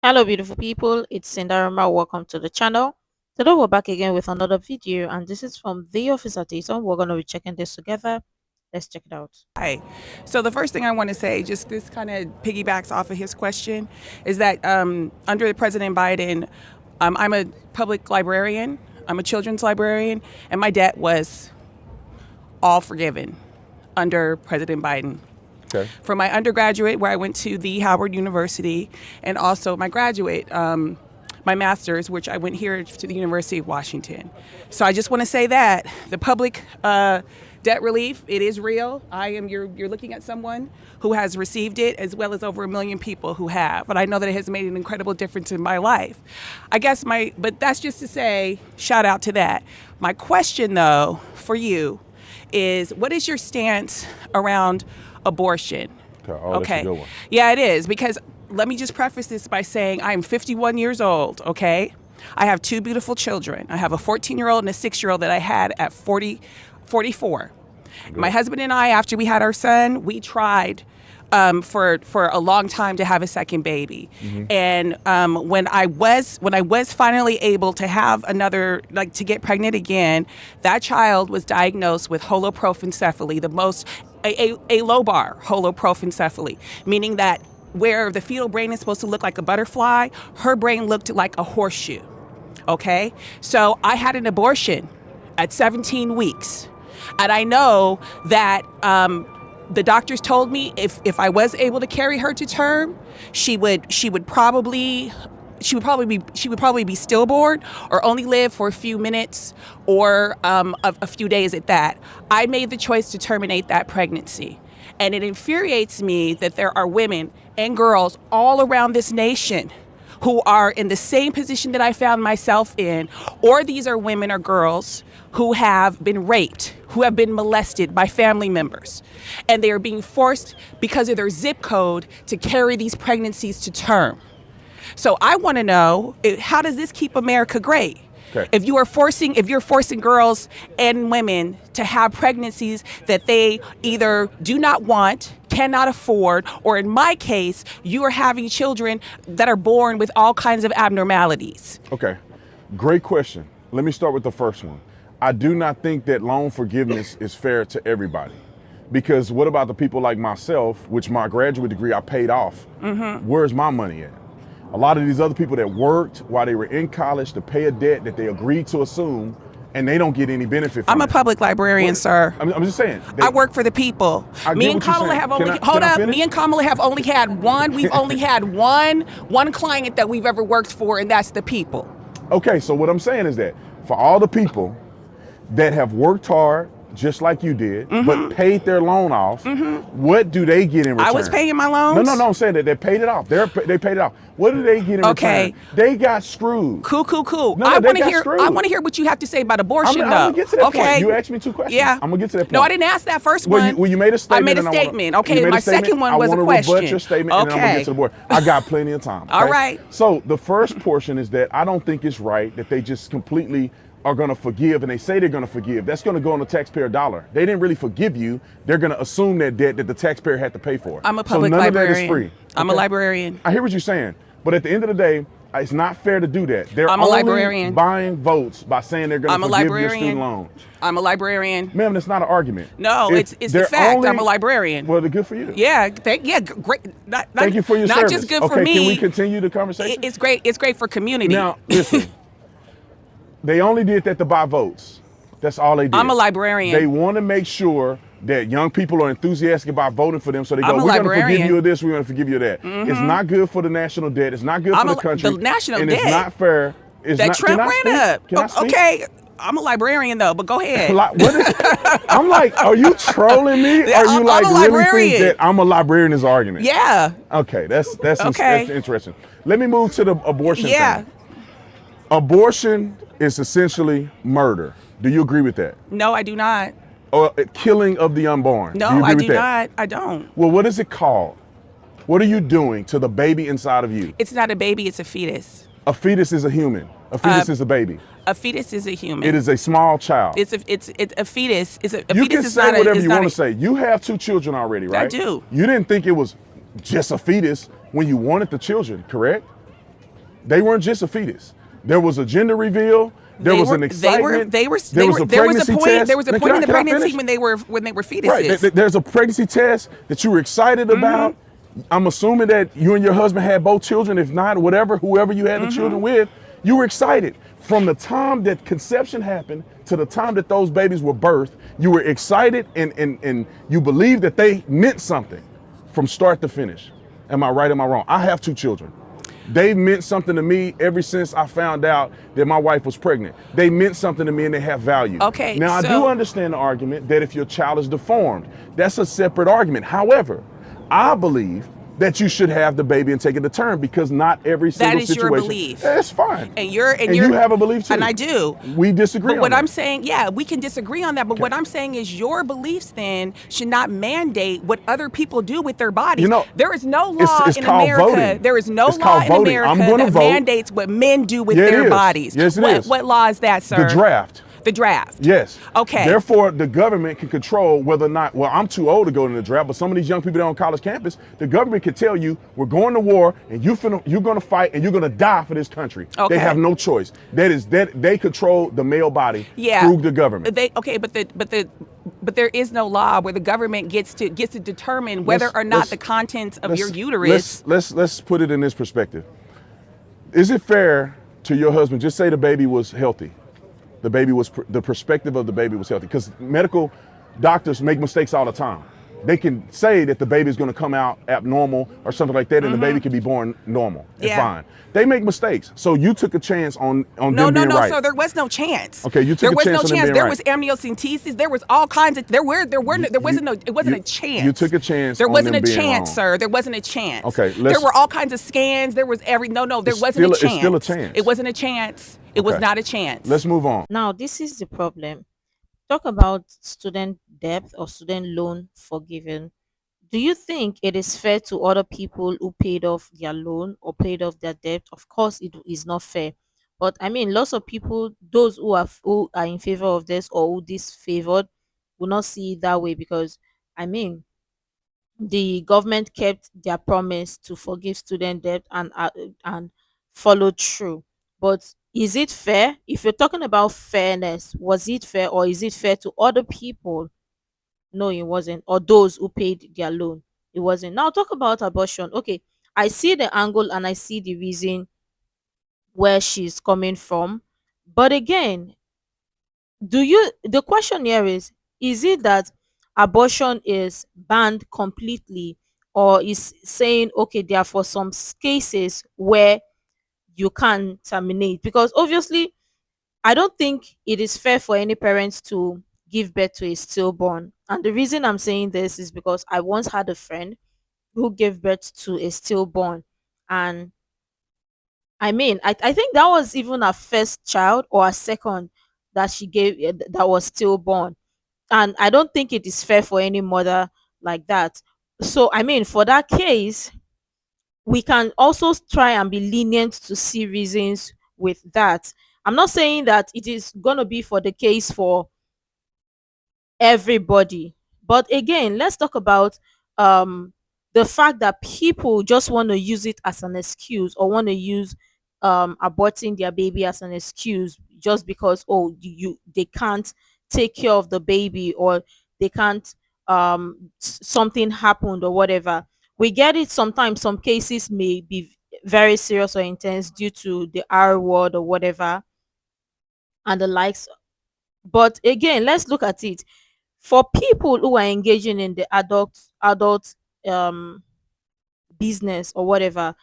Hello, beautiful people. It's Sindafam. Welcome to the channel. Today, we're back again with another video, and this is from the officer Jason. We're going to be checking this together. Let's check it out. Hi. So the first thing I want to say, just this kind of piggybacks off of his question, is that under President Biden, I'm a public librarian, I'm a children's librarian, and my debt was all forgiven under President Biden. Okay. For my undergraduate, where I went to the Howard University, and also my graduate, my master's, which I went here to the University of Washington. So I just want to say that the public debt relief, it is real. You're looking at someone who has received it, as well as over 1 million people who have. But I know that it has made an incredible difference in my life. But that's just to say, shout out to that. My question though, for you, is what is your stance around abortion? That's a good one. Yeah, it is, because let me just preface this by saying I'm 51 years old, okay? I have two beautiful children. I have a 14-year-old and a 6-year-old that I had at 44. Good. My husband and I, after we had our son, we tried for a long time to have a second baby. Mm-hmm. And when I was finally able to have another, like to get pregnant again, that child was diagnosed with holoprosencephaly, a lobar holoprosencephaly, meaning that where the fetal brain is supposed to look like a butterfly, her brain looked like a horseshoe. Okay? So I had an abortion at 17 weeks. And I know that the doctors told me if I was able to carry her to term, she would probably be stillborn or only live for a few minutes or a few days at that. I made the choice to terminate that pregnancy. And it infuriates me that there are women and girls all around this nation who are in the same position that I found myself in, or these are women or girls who have been raped, who have been molested by family members, and they are being forced because of their zip code to carry these pregnancies to term. So I want to know, how does this keep America great? Okay. If you're forcing girls and women to have pregnancies that they either do not want, cannot afford, or in my case, you are having children that are born with all kinds of abnormalities. Okay, great question. Let me start with the first one. I do not think that loan forgiveness is fair to everybody. Because what about the people like myself, which my graduate degree I paid off? Mm-hmm. Where's my money at? A lot of these other people that worked while they were in college to pay a debt that they agreed to assume, and they don't get any benefit from it. I'm a public librarian, sir. I'm just saying. I work for the people. Me and Kamala have only Me and Kamala have only had one. We've only had one client that we've ever worked for, and that's the people. Okay, so what I'm saying is that for all the people that have worked hard, just like you did, mm-hmm. but paid their loan off, mm-hmm. what do they get in return? I was paying my loans? No, I'm saying that they paid it off. They paid it off. What do they get in return? They got screwed. Cool. No, I want to hear what you have to say about abortion, I'm though. gonna get to that point. You asked me two questions. Yeah. I'm gonna get to that point. No, I didn't ask that first one. Well, you made a statement. I made a statement. Okay, my second one was a question. I want to rebut your statement, and then I'm gonna get to the board. I got plenty of time. Okay? All right. So the first portion is that I don't think it's right that they just completely are going to forgive, and they say they're going to forgive. That's going to go on the taxpayer dollar. They didn't really forgive you. They're going to assume that debt that the taxpayer had to pay for. I'm a public librarian. librarian. Of that is free. Okay? I'm a librarian. I hear what you're saying, but at the end of the day, it's not fair to do that. They're I'm a librarian. Buying votes by saying they're going to forgive your student loans. I'm a librarian. Ma'am, that's not an argument. No, it's the fact. I'm a librarian. Well, they're good for you. Yeah, great. Thank you for your service. Not just good for me. Can we continue the conversation? It's great. It's great for community. Now, listen. They only did that to buy votes. That's all they did. I'm a librarian. They want to make sure that young people are enthusiastic about voting for them, so they go, we're going to forgive you of this, we're going to forgive you of that. Mm-hmm. It's not good for the national debt. It's not good for the country. The national and debt. It's not fair. Trump ran up. Okay, I'm a librarian, though, but go ahead. I'm like, are you trolling me? Or you like really think that I'm a librarian is argument? Yeah. Okay, that's interesting. Let me move to the abortion thing. Abortion is essentially murder. Do you agree with that? No, I do not. Or killing of the unborn. No, I do not. I don't. Well, what is it called? What are you doing to the baby inside of you? It's not a baby, it's a fetus. A fetus is a human. A fetus is a baby. A fetus is a human. It is a small child. It's a fetus. You can say whatever you want to say. You have 2 children already, right? I do. You didn't think it was just a fetus when you wanted the children, correct? They weren't just a fetus. There was a gender reveal. There They was were, an they were, excitement. they were, There they was were, a there was a pregnancy point, test. there was a Now, point in the can I pregnancy finish? when they were Right. fetuses. There's a pregnancy test that you were excited about. I'm assuming that you and your husband had both children. If not, whatever, whoever you had the children with, you were excited. From the time that conception happened to the time that those babies were birthed, you were excited and you believed that they meant something from start to finish. Am I right? Am I wrong? I have 2 children. They meant something to me ever since I found out that my wife was pregnant. They meant something to me and they have value. Okay, Now, I do understand the argument that if your child is deformed, that's a separate argument. However, I believe that you should have the baby and take it to term because not every single That is situation. your belief. That's fine. And you're, you have a belief too. and I do. We disagree But on what that. I'm saying, yeah, we can disagree on that. But what I'm saying is your beliefs then should not mandate what other people do with their bodies. You know, there is no law it's in called America. voting. There is no It's law called in voting. I'm America gonna that vote. mandates what men do with Yeah, it their is. bodies. Yes, it what, is. What law is that, sir? The draft. The draft. Yes. Okay. Therefore, the government can control whether or not, well, I'm too old to go to the draft, but some of these young people that are on college campus, the government can tell you, we're going to war and you're going to fight and you're going to die for this country. Okay. They have no choice. That they control the male body Yeah. through the government. But there is no law where the government gets to determine whether or not let's- the contents of your let's- uterus. Let's put it in this perspective. Is it fair to your husband, just say the baby was healthy? The perspective of the baby was healthy, because medical doctors make mistakes all the time. They can say that the baby is going to come out abnormal or something like that, and the baby can be born normal and Yeah. fine. They make mistakes, so you took a chance on No, them being right. So there was no chance. Okay, you took there a was chance no on them chance. being There right. was amniocentesis. There was all kinds of. There wasn't a chance. You took a chance. There on wasn't them a being chance, wrong. sir. There wasn't a chance. Okay, there were all kinds of scans. There was there It's wasn't a still- chance. it's still a chance. It wasn't a chance. It was Okay. not a chance. Let's move on. Now, this is the problem. Talk about student debt or student loan forgiven. Do you think it is fair to other people who paid off their loan or paid off their debt? Of course, it is not fair. But I mean, lots of people, those who are in favor of this or who disfavored, will not see it that way because I mean, the government kept their promise to forgive student debt and followed through. But is it fair? If you're talking about fairness, was it fair or is it fair to other people? No, it wasn't. Or those who paid their loan. It wasn't. Now talk about abortion. Okay, I see the angle and I see the reason where she's coming from. But again, the question here is it that abortion is banned completely, or is saying okay, there are for some cases where you can terminate? Because obviously I don't think it is fair for any parents to give birth to a stillborn. And the reason I'm saying this is because I once had a friend who gave birth to a stillborn. And I mean, I think that was even her first child or a second that she gave that was stillborn. And I don't think it is fair for any mother like that. So, I mean, for that case, we can also try and be lenient to see reasons with that. I'm not saying that it is going to be for the case for everybody. But again, let's talk about um the fact that people just want to use it as an excuse or want to use aborting their baby as an excuse just because they can't take care of the baby or they can't something happened or whatever. We get it sometimes. Some cases may be very serious or intense due to the R word or whatever and the likes. But again, let's look at it. For people who are engaging in the adult um business or whatever,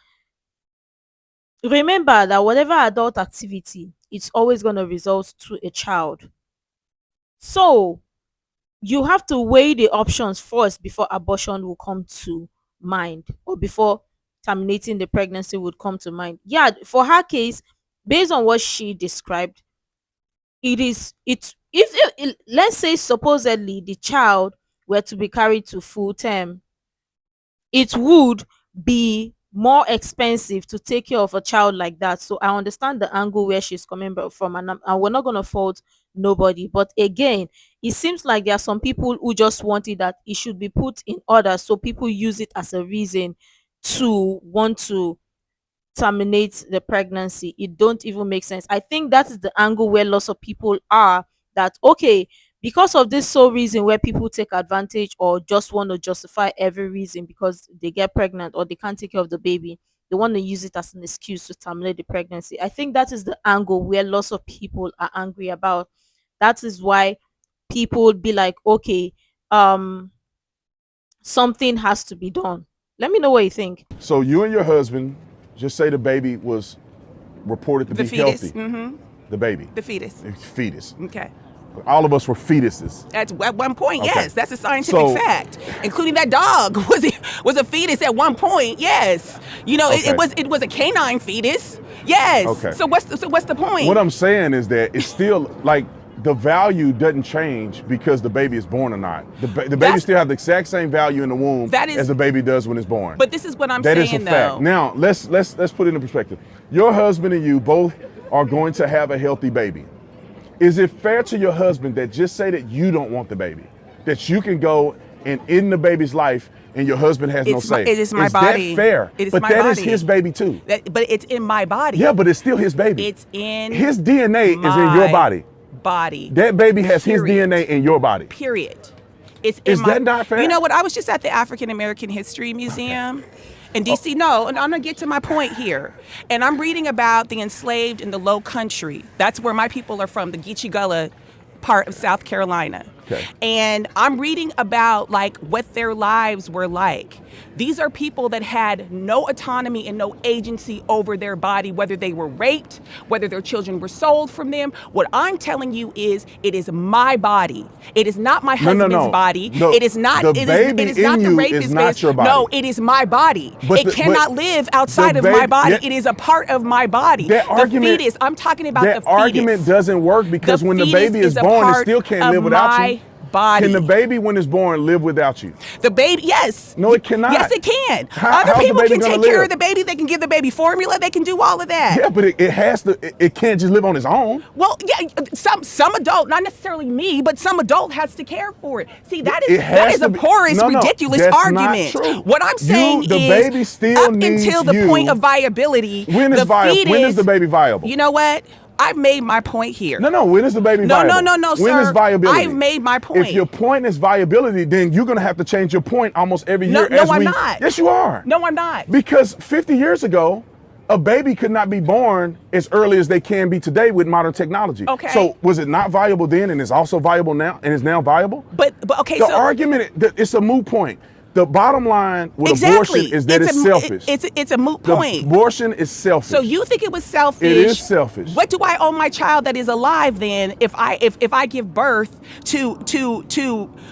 remember that whatever adult activity, it's always going to result to a child. So you have to weigh the options first before abortion will come to mind, or before terminating the pregnancy would come to mind. Yeah, for her case, based on what she described, it is it if let's say supposedly the child were to be carried to full term, it would be more expensive to take care of a child like that. So I understand the angle where she's coming from, and we're not going to fault nobody. But again, it seems like there are some people who just wanted that it should be put in order, so people use it as a reason to want to terminate the pregnancy. It don't even make sense. I think that is the angle where lots of people are, that okay, because of this sole reason where people take advantage or just want to justify every reason because they get pregnant or they can't take care of the baby, they want to use it as an excuse to terminate the pregnancy. I think that is the angle where lots of people are angry about. That is why people would be like, okay, um something has to be done. Let me know what you think. So you and your husband, just say the baby was reported to The be fetus. healthy. Mm-hmm. The baby. The fetus. Fetus. Okay. All of us were fetuses. At one point, Okay. yes, that's a scientific So- fact, including that dog was a fetus at one point. Yes, you know, Okay. it was a canine fetus. Yes. Okay. So what's the point? What I'm saying is that it's still like the value doesn't change because the baby is born or not. The baby That's- still have the exact same value in the womb That is- as the baby does when it's born. But this is what I'm That saying, is a though. fact. Now let's put it in perspective. Your husband and you both are going to have a healthy baby. Is it fair to your husband that just say that you don't want the baby, that you can go and end the baby's life and your husband has no It's my- say? it is my Is body. that fair? It is but my that is body. his baby too. But it's in my body. Yeah, but it's still his baby. It's in his DNA is in your my body. Body. That baby has his Period. DNA in your body. Period. It's Is in my, that not fair? You know what? I was just at the African American History Museum in DC. No, and I'm gonna get to my point here. And I'm reading about the enslaved in the Low Country. That's where my people are from, the Geechee Gullah part of South Carolina. Okay. And I'm reading about like what their lives were like. These are people that had no autonomy and no agency over their body, whether they were raped, whether their children were sold from them. What I'm telling you is, it is my body. It is not my husband's no. body. No, It is not. the It is baby not in the you rapist's is not base. your body. No, it is my body. But It cannot live outside the of my baby- body. yeah. It is a part of my body. That the argument- fetus. I'm talking about That the fetus. argument doesn't work because when the fetus baby is a born, it part still can't of live without my you. Body. Can the baby, when it's born, live without you? The baby, yes. No, it cannot. Yes, it can. How- Other how's the people baby can gonna take care live? of the baby. They can give the baby formula. They can do all of that. Yeah, but it has to. It can't just live on its own. Well, yeah, some adult, not necessarily me, but some adult has to care for it. See, that It is has a to be- porous, No, ridiculous that's not argument. true. What I'm saying the is, baby still up needs until the you. point of viability, When is the fetus, When is the baby viable? You know what? I've made my point here. No. When is the baby No, viable? no, When sir. is viability? I've made my point. If your point is viability, then you're going to have to change your point almost every No, year. no, I'm not. Yes, you are. No, I'm not. Because 50 years ago, a baby could not be born as early as they can be today with modern technology. Okay. So was it not viable then, and is also viable now, and is now viable? But okay, The so argument, it's a moot point. The bottom line with exactly. abortion is that it's selfish. It's a moot The point. abortion is selfish. So you think it was selfish? It is selfish. What do I owe my child that is alive then if I give birth to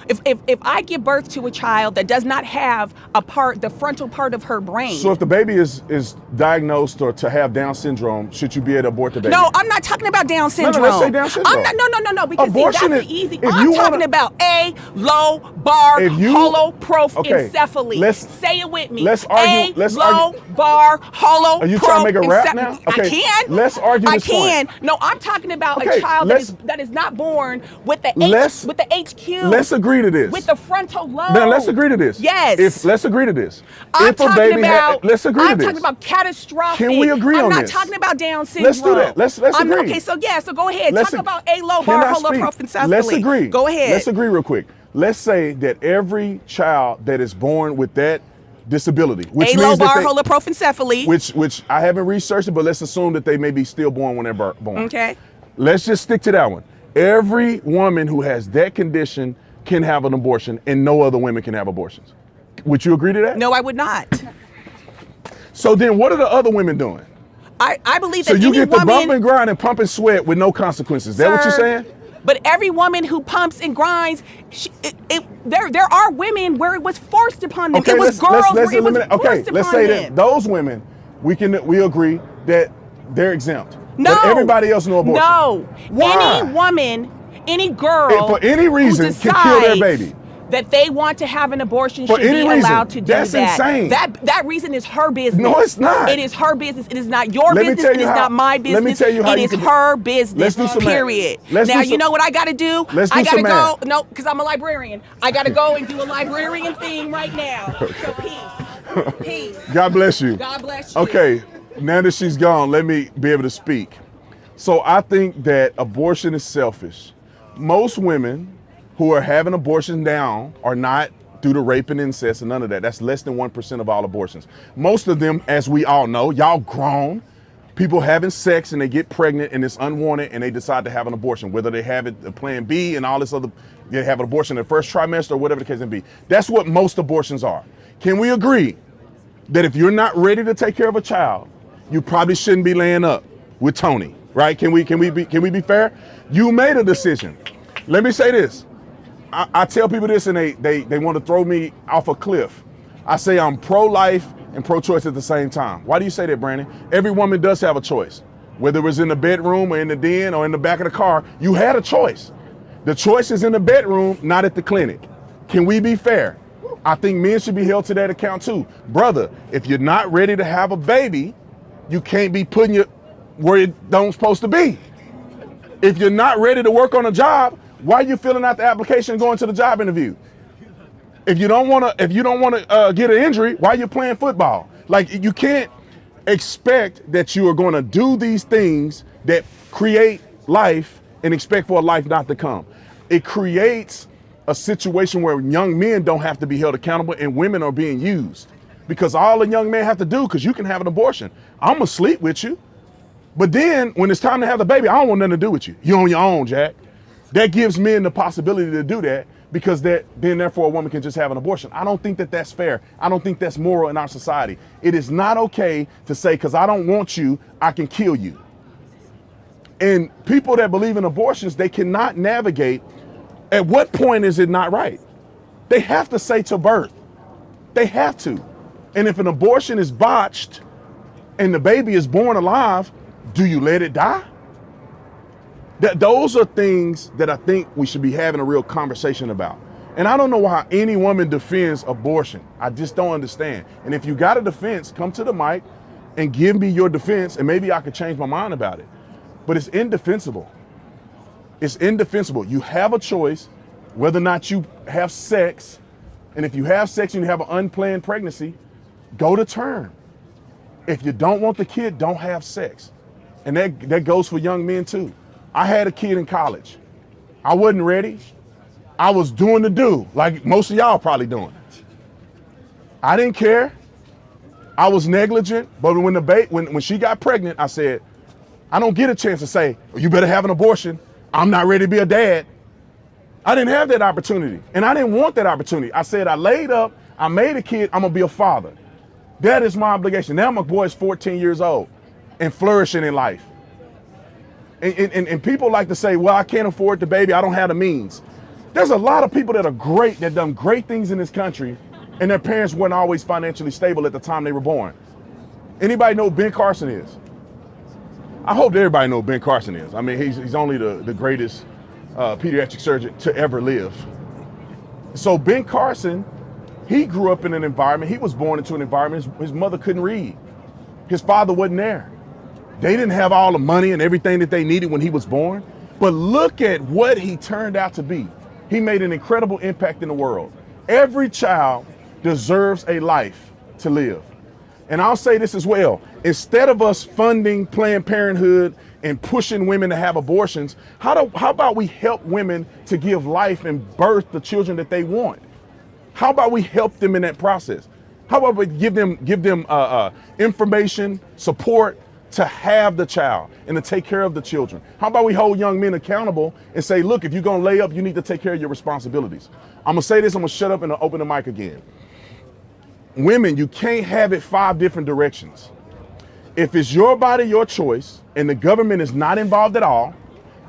if I give birth to a child that does not have the frontal part of her brain? So if the baby is diagnosed or to have Down syndrome, should you be able to abort the baby? No, I'm not talking about Down syndrome. let's say Down syndrome. I'm not, no, because Abortion that's is- the easy. if I'm you talking wanna- about a low bar If you- holoprosencephaly. let's- say it with me. let's argue- let's low argue- bar holo. Are you trying to make a rap now? I Okay, can. let's argue I this point. can. No, I'm talking about Okay, a child that is not born with the HQ. Let's agree to this. With the frontal lobe. Now let's agree to this. Yes. Let's agree to this. I'm if a talking baby about. let's agree I'm to this. talking about catastrophic. Can we agree I'm on not this? talking about Down syndrome. Let's do that. Let's I'm not- agree. Okay, so yeah, so go ahead. Let's Talk ag- about a low Can bar I speak? holoprosencephaly. Let's agree. Go ahead. Let's agree real quick. Let's say that every child that is born with that disability, which A means low bar that holoprosencephaly. which I haven't researched it, but let's assume that they may be stillborn when they're born. Okay. Let's just stick to that one. Every woman who has that condition can have an abortion, and no other women can have abortions. Would you agree to that? No, I would not. So then what are the other women doing? I believe So that you any get to woman, bump and grind and pump and sweat with no consequences. Is that what you're Sir, saying? But every woman who pumps and grinds, there are women where it was forced upon them. It was girls where it was eliminate. forced Okay, upon let's say them. that those women, we agree that they're exempt. No. But everybody else no abortion. No. Why? Any woman, any girl, If for any reason who can kill their decides baby. that they want to have an abortion For should any be reason. allowed to do That's that. insane. That reason is her business. No, it's not. It is her business. It is not your Let me business. tell It you is how- not my let business. me tell you how it you is can do- her business. Let's do some math. period. Let's now do you some- know what I got to do? Let's do I got to some go. math. No, because I'm a librarian. I got to go and do a librarian thing right now. So peace. Peace. God bless you. God bless you. Okay, Now that she's gone, let me be able to speak. So I think that abortion is selfish. Most women who are having abortions now are not due to rape and incest and none of that. That's less than 1% of all abortions. Most of them, as we all know, y'all grown, people having sex and they get pregnant and it's unwanted and they decide to have an abortion, whether they have it, plan B and all this other, they have an abortion in the first trimester or whatever the case may be. That's what most abortions are. Can we agree that if you're not ready to take care of a child, you probably shouldn't be laying up with Tony, right? Can we be fair? You made a decision. Let me say this. I tell people this and they want to throw me off a cliff. I say I'm pro-life and pro-choice at the same time. Why do you say that, Brandon? Every woman does have a choice. Whether it was in the bedroom or in the den or in the back of the car, you had a choice. The choice is in the bedroom, not at the clinic. Can we be fair? I think men should be held to that account too. Brother, if you're not ready to have a baby, you can't be putting you where it don't supposed to be. If you're not ready to work on a job, why are you filling out the application and going to the job interview? If you don't want to get an injury, why are you playing football? Like, you can't expect that you are going to do these things that create life and expect for a life not to come. It creates a situation where young men don't have to be held accountable and women are being used. Because all a young man have to do, because you can have an abortion, I'm gonna sleep with you. But then when it's time to have the baby, I don't want nothing to do with you. You're on your own, Jack. That gives men the possibility to do that because then therefore a woman can just have an abortion. I don't think that that's fair. I don't think that's moral in our society. It is not okay to say, because I don't want you, I can kill you. And people that believe in abortions, they cannot navigate. At what point is it not right? They have to say to birth. They have to. And if an abortion is botched and the baby is born alive, do you let it die? Those are things that I think we should be having a real conversation about. And I don't know why any woman defends abortion. I just don't understand. And if you got a defense, come to the mic and give me your defense, and maybe I could change my mind about it. But it's indefensible. It's indefensible. You have a choice whether or not you have sex. And if you have sex and you have an unplanned pregnancy, go to term. If you don't want the kid, don't have sex. And that goes for young men too. I had a kid in college. I wasn't ready. I was doing the do, like most of y'all probably doing. I didn't care. I was negligent. But when she got pregnant, I said, I don't get a chance to say, oh, you better have an abortion. I'm not ready to be a dad. I didn't have that opportunity. And I didn't want that opportunity. I said, I laid up, I made a kid, I'm gonna be a father. That is my obligation. Now my boy is 14 years old and flourishing in life. And people like to say, well, I can't afford the baby, I don't have the means. There's a lot of people that are great, that done great things in this country, and their parents weren't always financially stable at the time they were born. Anybody know who Ben Carson is? I hope everybody knows who Ben Carson is. I mean, he's only the greatest pediatric surgeon to ever live. So Ben Carson, he grew up in an environment, he was born into an environment, his mother couldn't read. His father wasn't there. They didn't have all the money and everything that they needed when he was born. But look at what he turned out to be. He made an incredible impact in the world. Every child deserves a life to live. And I'll say this as well. Instead of us funding Planned Parenthood and pushing women to have abortions, how about we help women to give life and birth the children that they want? How about we help them in that process? How about we give them information, support to have the child and to take care of the children? How about we hold young men accountable and say, look, if you're gonna lay up, you need to take care of your responsibilities. I'm gonna say this, I'm gonna shut up and open the mic again. Women, you can't have it 5 different directions. If it's your body, your choice, and the government is not involved at all,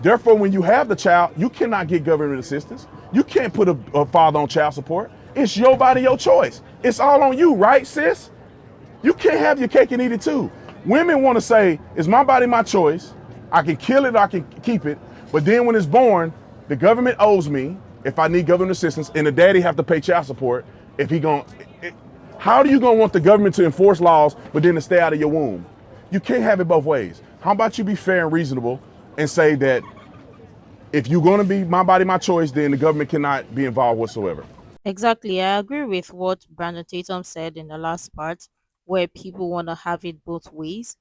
therefore, when you have the child, you cannot get government assistance. You can't put a father on child support. It's your body, your choice. It's all on you, right, sis? You can't have your cake and eat it too. Women want to say, it's my body, my choice. I can kill it, I can keep it. But then when it's born, the government owes me if I need government assistance, and the daddy have to pay child support if he gon'. How are you gonna want the government to enforce laws, but then to stay out of your womb? You can't have it both ways. How about you be fair and reasonable and say that if you're gonna be my body, my choice, then the government cannot be involved whatsoever. Exactly. I agree with what Brandon Tatum said in the last part. where people want to have it both ways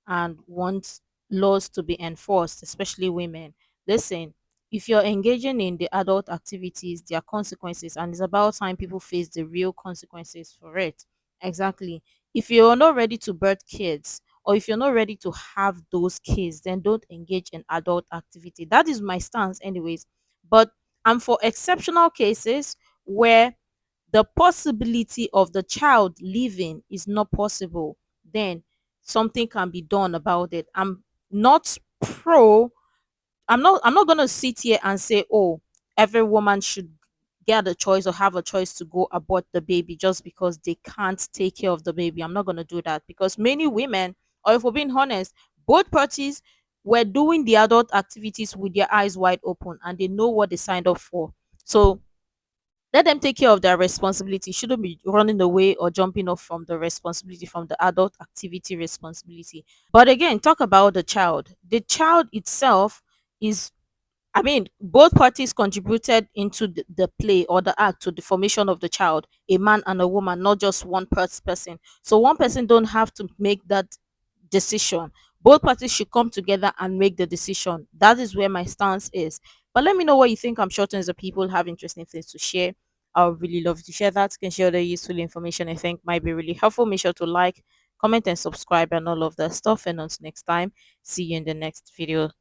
and want laws to be enforced, especially women. Listen, if you're engaging in the adult activities, there are consequences, and it's about time people face the real consequences for it. Exactly. If you're not ready to birth kids, or if you're not ready to have those kids, then don't engage in adult activity. That is my stance, anyways. But I'm for exceptional cases where the possibility of the child living is not possible, then something can be done about it. Not pro I'm not going to sit here and say, "Oh, every woman should get a choice or have a choice to go abort the baby just because they can't take care of the baby." I'm not going to do that, because many women, or if we're being honest, both parties were doing the adult activities with their eyes wide open and they know what they signed up for. So let them take care of their responsibility. Shouldn't be running away or jumping off from the responsibility, from the adult activity responsibility. But again, talk about the child. The child itself is, I mean, both parties contributed into the play or the act to the formation of the child, a man and a woman, not just one person. So one person don't have to make that decision. Both parties should come together and make the decision. That is where my stance is. But let me know what you think. I'm sure tons of people have interesting things to share. I would really love to share that. You can share the useful information I think might be really helpful. Make sure to like, comment, and subscribe and all of that stuff. And until next time, see you in the next video.